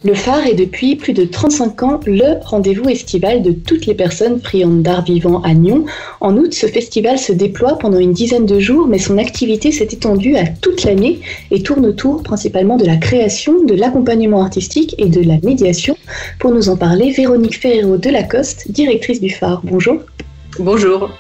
Le phare est depuis plus de 35 ans le rendez-vous estival de toutes les personnes friandes d'art vivant à Nyon. En août, ce festival se déploie pendant une dizaine de jours, mais son activité s'est étendue à toute l'année et tourne autour principalement de la création, de l'accompagnement artistique et de la médiation. Pour nous en parler, Véronique Ferrero de Lacoste, directrice du phare. Bonjour. Bonjour.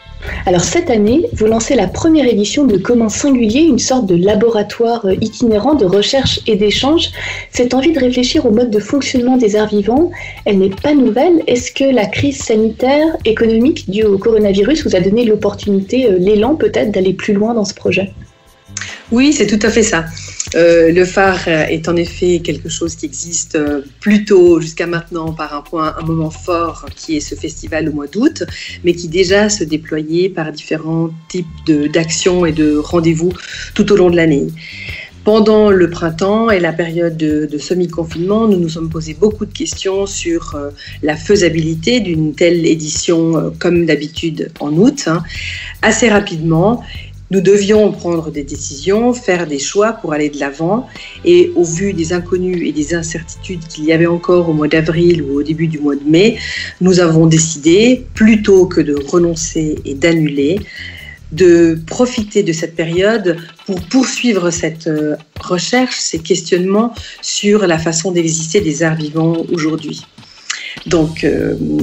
Alors cette année, vous lancez la première édition de Commun Singulier, une sorte de laboratoire itinérant de recherche et d'échange. Cette envie de réfléchir au mode de fonctionnement des arts vivants, elle n'est pas nouvelle. Est-ce que la crise sanitaire, économique due au coronavirus vous a donné l'opportunité, l'élan peut-être d'aller plus loin dans ce projet ? Oui, c'est tout à fait ça. Le phare est en effet quelque chose qui existe plutôt jusqu'à maintenant par un moment fort qui est ce festival au mois d'août, mais qui déjà se déployait par différents types d'actions et de rendez-vous tout au long de l'année. Pendant le printemps et la période de semi-confinement, nous nous sommes posé beaucoup de questions sur la faisabilité d'une telle édition comme d'habitude en août. Assez rapidement, nous devions prendre des décisions, faire des choix pour aller de l'avant et au vu des inconnus et des incertitudes qu'il y avait encore au mois d'avril ou au début du mois de mai, nous avons décidé, plutôt que de renoncer et d'annuler, de profiter de cette période pour poursuivre cette recherche, ces questionnements sur la façon d'exister des arts vivants aujourd'hui. Donc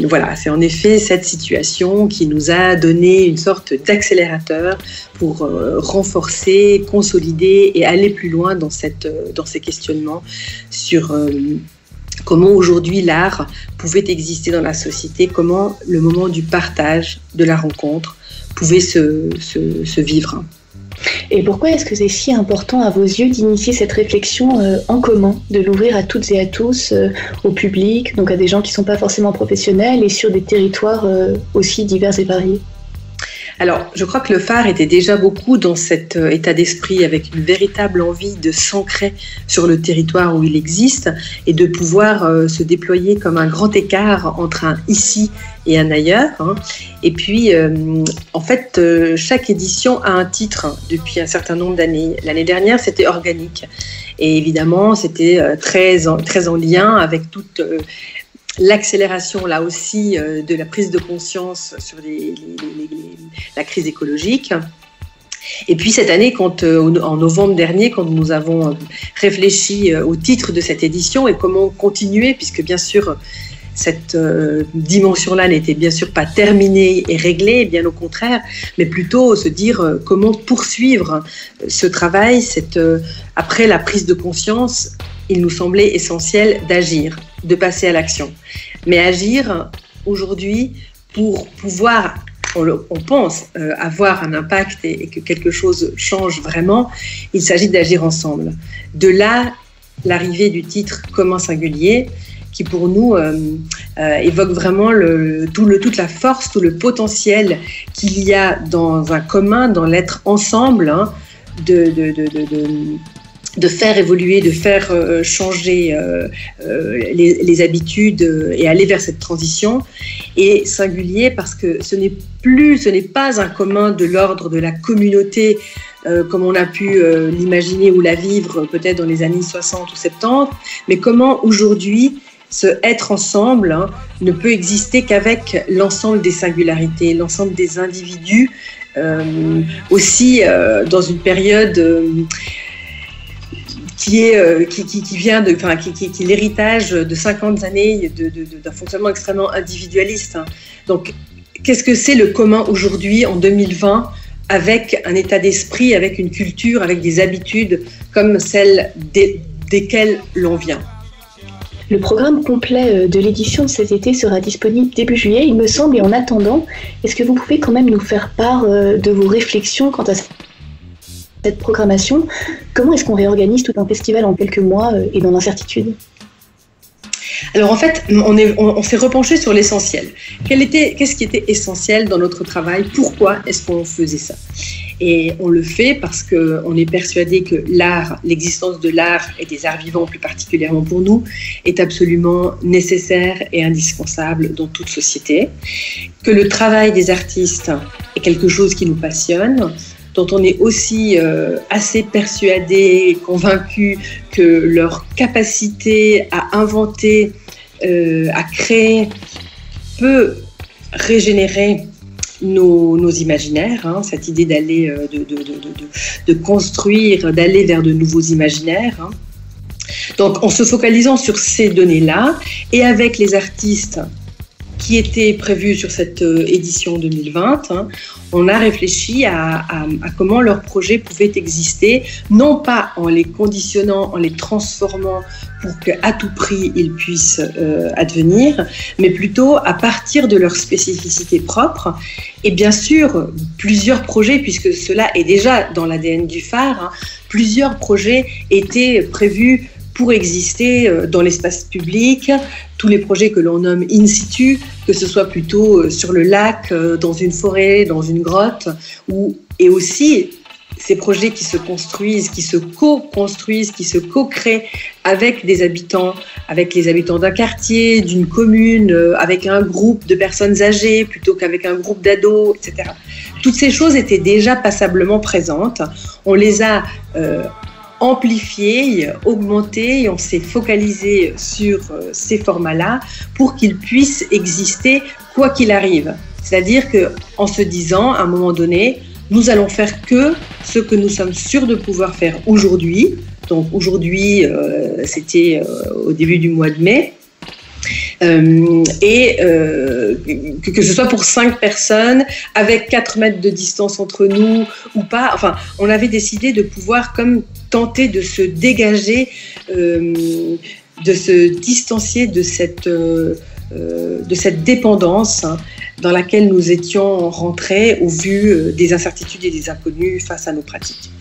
voilà, c'est en effet cette situation qui nous a donné une sorte d'accélérateur pour renforcer, consolider et aller plus loin dans ces questionnements sur comment aujourd'hui l'art pouvait exister dans la société, comment le moment du partage, de la rencontre pouvait se vivre. Et pourquoi est-ce que c'est si important à vos yeux d'initier cette réflexion en commun, de l'ouvrir à toutes et à tous, au public, donc à des gens qui ne sont pas forcément professionnels et sur des territoires aussi divers et variés ? Alors, je crois que le phare était déjà beaucoup dans cet état d'esprit avec une véritable envie de s'ancrer sur le territoire où il existe et de pouvoir se déployer comme un grand écart entre un ici et un ailleurs. Et puis, en fait, chaque édition a un titre depuis un certain nombre d'années. L'année dernière, c'était organique. Et évidemment, c'était très en lien avec toute l'accélération, là aussi, de la prise de conscience sur la crise écologique. Et puis cette année, en novembre dernier, quand nous avons réfléchi au titre de cette édition et comment continuer, puisque bien sûr, cette dimension-là n'était bien sûr pas terminée et réglée, bien au contraire, mais plutôt se dire comment poursuivre ce travail. Après la prise de conscience, il nous semblait essentiel d'agir, de passer à l'action. Mais agir aujourd'hui pour pouvoir, on pense, avoir un impact et que quelque chose change vraiment, il s'agit d'agir ensemble. De là, l'arrivée du titre « Commun Singulier », qui pour nous évoque vraiment toute la force, tout le potentiel qu'il y a dans un commun, dans l'être ensemble, de faire évoluer, de faire changer les habitudes et aller vers cette transition. Et singulier parce que ce n'est pas un commun de l'ordre de la communauté comme on a pu l'imaginer ou la vivre peut-être dans les années 60 ou 70, mais comment aujourd'hui ce être ensemble ne peut exister qu'avec l'ensemble des singularités, l'ensemble des individus, aussi dans une période qui est l'héritage de 50 années d'un fonctionnement extrêmement individualiste. Donc, qu'est-ce que c'est le commun aujourd'hui, en 2020, avec un état d'esprit, avec une culture, avec des habitudes comme celles desquelles l'on vient ? Le programme complet de l'édition de cet été sera disponible début juillet, il me semble, et en attendant, est-ce que vous pouvez quand même nous faire part de vos réflexions quant à cette programmation ? Comment est-ce qu'on réorganise tout un festival en quelques mois et dans l'incertitude ? Alors en fait, on s'est repenché sur l'essentiel. Qu'est-ce qui était essentiel dans notre travail ? Pourquoi est-ce qu'on faisait ça ? Et on le fait parce qu'on est persuadé que l'art, l'existence de l'art et des arts vivants plus particulièrement pour nous, est absolument nécessaire et indispensable dans toute société. Que le travail des artistes est quelque chose qui nous passionne. dont on est aussi assez persuadé et convaincu que leur capacité à inventer, à créer, peut régénérer nos imaginaires, hein, cette idée d'aller, de construire, d'aller vers de nouveaux imaginaires. Hein. Donc, en se focalisant sur ces données-là, et avec les artistes qui étaient prévus sur cette édition 2020, hein, on a réfléchi à comment leurs projets pouvaient exister, non pas en les conditionnant, en les transformant pour qu'à tout prix ils puissent advenir, mais plutôt à partir de leurs spécificités propres. Et bien sûr, plusieurs projets, puisque cela est déjà dans l'ADN du phare, hein, plusieurs projets étaient prévus pour exister dans l'espace public, tous les projets que l'on nomme in situ, que ce soit plutôt sur le lac, dans une forêt, dans une grotte, et aussi ces projets qui se construisent, qui se co-construisent, qui se co-créent avec des habitants, avec les habitants d'un quartier, d'une commune, avec un groupe de personnes âgées plutôt qu'avec un groupe d'ados, etc. Toutes ces choses étaient déjà passablement présentes. On les a amplifié, augmenté, et on s'est focalisé sur ces formats-là pour qu'ils puissent exister quoi qu'il arrive. C'est-à-dire qu'en se disant, à un moment donné, nous allons faire que ce que nous sommes sûrs de pouvoir faire aujourd'hui. Donc aujourd'hui, c'était au début du mois de mai. Que ce soit pour 5 personnes, avec 4 mètres de distance entre nous ou pas. Enfin, on avait décidé de pouvoir comme tenter de se dégager, de se distancier de cette dépendance, hein, dans laquelle nous étions rentrés au vu des incertitudes et des inconnus face à nos pratiques.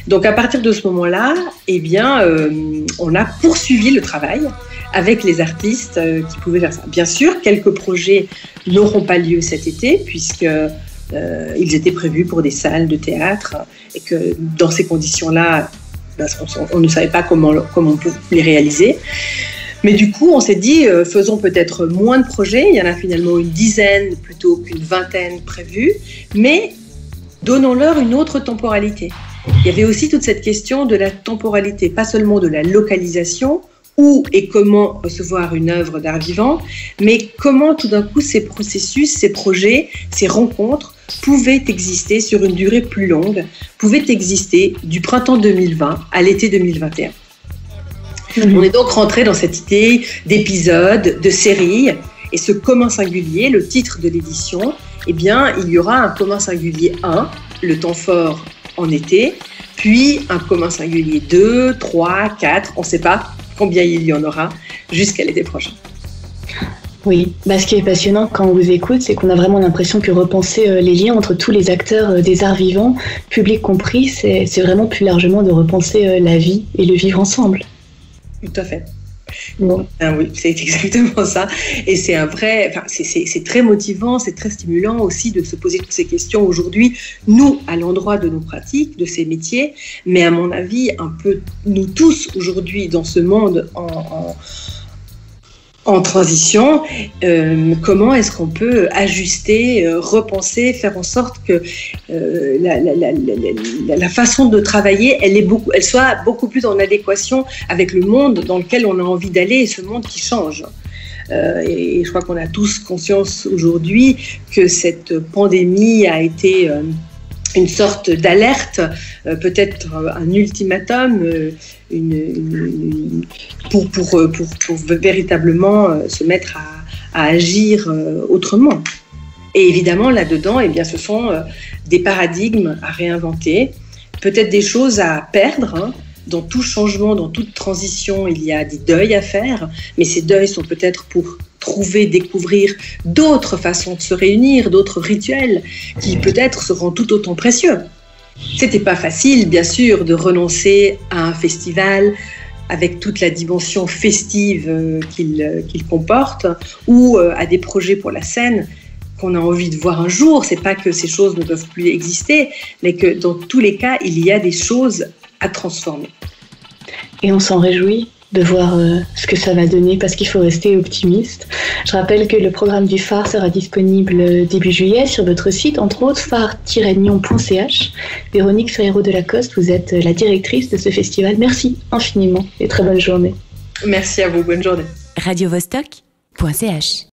Donc à partir de ce moment-là, eh bien, on a poursuivi le travail avec les artistes qui pouvaient faire ça. Bien sûr, quelques projets n'auront pas lieu cet été, puisqu'ils étaient prévus pour des salles de théâtre, et que dans ces conditions-là, on ne savait pas comment on pouvait les réaliser. Mais du coup, on s'est dit, faisons peut-être moins de projets. Il y en a finalement une dizaine plutôt qu'une vingtaine prévus, mais donnons-leur une autre temporalité. Il y avait aussi toute cette question de la temporalité, pas seulement de la localisation, où et comment recevoir une œuvre d'art vivant, mais comment tout d'un coup ces processus, ces projets, ces rencontres pouvaient exister sur une durée plus longue, pouvaient exister du printemps 2020 à l'été 2021. On est donc rentré dans cette idée d'épisode, de série, et ce commun singulier, le titre de l'édition, eh bien, il y aura un commun singulier 1, le temps fort en été, puis un commun singulier 2, 3, 4, on ne sait pas combien il y en aura jusqu'à l'été prochain. Oui, ce qui est passionnant quand on vous écoute, c'est qu'on a vraiment l'impression que repenser les liens entre tous les acteurs des arts vivants, public compris, c'est vraiment plus largement de repenser la vie et le vivre ensemble. Tout à fait. Bon. Oui, c'est exactement ça. Et c'est c'est très motivant, c'est très stimulant aussi de se poser toutes ces questions aujourd'hui, nous, à l'endroit de nos pratiques, de ces métiers, mais à mon avis, un peu nous tous aujourd'hui dans ce monde en transition, comment est-ce qu'on peut ajuster, repenser, faire en sorte que la façon de travailler, elle soit beaucoup plus en adéquation avec le monde dans lequel on a envie d'aller et ce monde qui change. Et je crois qu'on a tous conscience aujourd'hui que cette pandémie a été une sorte d'alerte, peut-être un ultimatum, pour véritablement se mettre à agir autrement. Et évidemment, là-dedans, eh bien, ce sont des paradigmes à réinventer, peut-être des choses à perdre, hein. Dans tout changement, dans toute transition, il y a des deuils à faire, mais ces deuils sont peut-être pour trouver, découvrir d'autres façons de se réunir, d'autres rituels qui peut-être seront tout autant précieux. C'était pas facile, bien sûr, de renoncer à un festival avec toute la dimension festive qu'il comporte, ou à des projets pour la scène qu'on a envie de voir un jour. C'est pas que ces choses ne peuvent plus exister, mais que dans tous les cas, il y a des choses à transformer. Et on s'en réjouit. de voir ce que ça va donner, parce qu'il faut rester optimiste. Je rappelle que le programme du phare sera disponible début juillet sur votre site, entre autres phare-nyon.ch. Véronique Ferrero de Lacoste, vous êtes la directrice de ce festival. Merci infiniment et très bonne journée. Merci à vous, bonne journée. radiovostok.ch